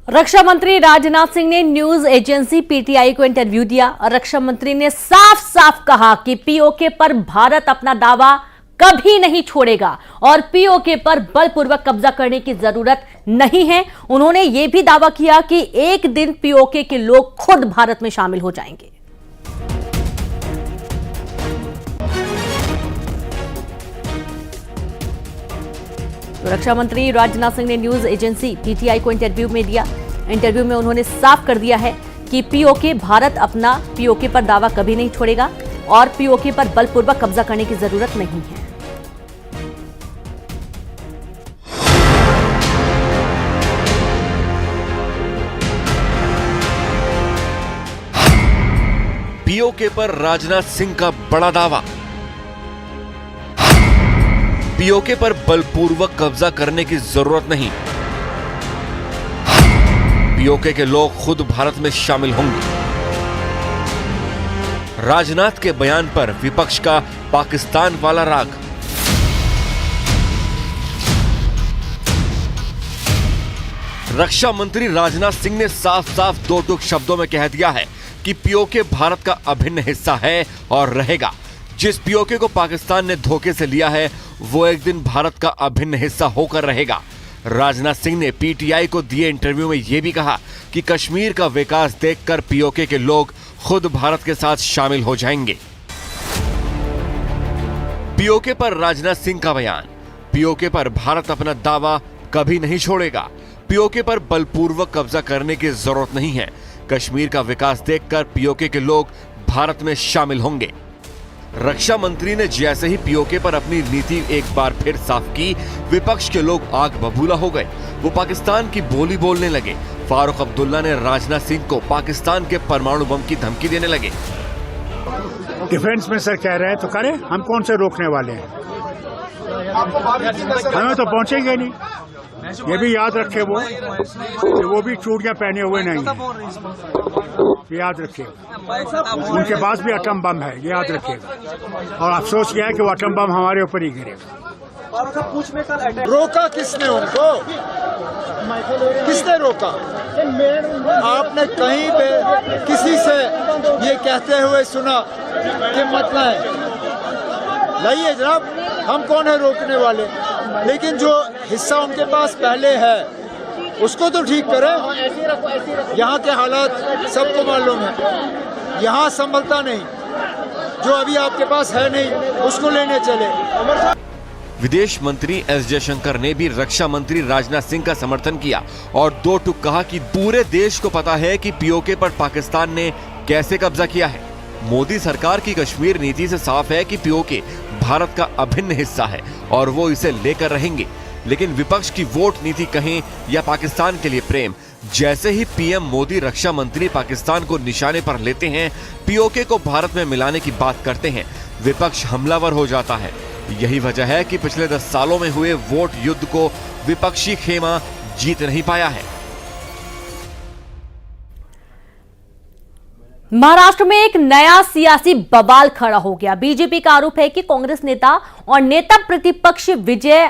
रक्षा मंत्री राजनाथ सिंह ने news agency PTI को इंटरव्यू दिया। रक्षा मंत्री ने साफ साफ कहा कि पीओके पर भारत अपना दावा कभी नहीं छोड़ेगा और पीओके पर बलपूर्वक कब्जा करने की जरूरत नहीं है। उन्होंने यह भी दावा किया कि एक दिन पीओके के लोग खुद भारत में शामिल हो जाएंगे। तो रक्षा मंत्री राजनाथ सिंह ने न्यूज एजेंसी पीटीआई को इंटरव्यू में उन्होंने साफ कर दिया है कि पीओके भारत अपना पीओके पर दावा कभी नहीं छोड़ेगा और पीओके पर बलपूर्वक कब्जा करने की जरूरत नहीं है। पीओके पर राजनाथ सिंह का बड़ा दावा। पीओके पर बलपूर्वक कब्जा करने की जरूरत नहीं। पीओके के लोग खुद भारत में शामिल होंगे। राजनाथ के बयान पर विपक्ष का पाकिस्तान वाला राग। रक्षा मंत्री राजनाथ सिंह ने साफ साफ दो टूक शब्दों में कह दिया है कि पीओके भारत का अभिन्न हिस्सा है और रहेगा। जिस पीओके को पाकिस्तान ने धोखे से लिया है वो एक दिन भारत का अभिन्न हिस्सा होकर रहेगा। राजनाथ सिंह ने पीटीआई को दिए इंटरव्यू में यह भी कहा कि कश्मीर का विकास देखकर पीओके के लोग खुद भारत के साथ शामिल हो जाएंगे। पीओके पर राजनाथ सिंह का बयान। पीओके पर भारत अपना दावा कभी नहीं छोड़ेगा। पीओके पर बलपूर्वक कब्जा करने की जरूरत नहीं है। कश्मीर का विकास देखकर पीओके के लोग भारत में शामिल होंगे। रक्षा मंत्री ने जैसे ही पीओके पर अपनी नीति एक बार फिर साफ की, विपक्ष के लोग आग बबूला हो गए। वो पाकिस्तान की बोली बोलने लगे। फारूक अब्दुल्ला ने राजनाथ सिंह को पाकिस्तान के परमाणु बम की धमकी देने लगे। डिफेंस मिनिस्टर कह रहे हैं तो करें, हम कौन से रोकने वाले हैं? हमें तो पहुंचेंगे नहीं। ये भी याद रखे वो भी चूड़ियां पहने हुए नहीं है, ये याद रखिएगा। उनके पास भी एटम बम है, ये याद रखिएगा। और अफसोस यह है कि वो एटम बम हमारे ऊपर ही गिरेगा। रोका किसने उनको? किसने रोका? आपने कहीं पे किसी से ये कहते हुए सुना कि मतलब है लाइए जनाब, हम कौन है रोकने वाले? लेकिन जो हिस्सा उनके पास पहले है उसको तो ठीक करें। यहाँ के हालात सबको मालूम है, यहाँ संभलता नहीं। जो अभी आपके पास है नहीं उसको लेने चले। विदेश मंत्री एस जयशंकर ने भी रक्षा मंत्री राजनाथ सिंह का समर्थन किया और दो टूक कहा कि पूरे देश को पता है कि पीओके पर पाकिस्तान ने कैसे कब्जा किया है। मोदी सरकार की कश्मीर नीति से साफ है कि पीओके भारत का अभिन्न हिस्सा है और वो इसे लेकर रहेंगे। लेकिन विपक्ष की वोट नीति कहें या पाकिस्तान के लिए प्रेम, जैसे ही पीएम मोदी रक्षा मंत्री पाकिस्तान को निशाने पर लेते हैं, पीओके को भारत में मिलाने की बात करते हैं, विपक्ष हमलावर हो जाता है। यही वजह है कि पिछले 10 सालों में हुए वोट युद्ध को विपक्षी खेमा जीत नहीं पाया है। महाराष्ट्र में एक नया सियासी बवाल खड़ा हो गया। बीजेपी का आरोप है कि कांग्रेस नेता और नेता प्रतिपक्ष विजय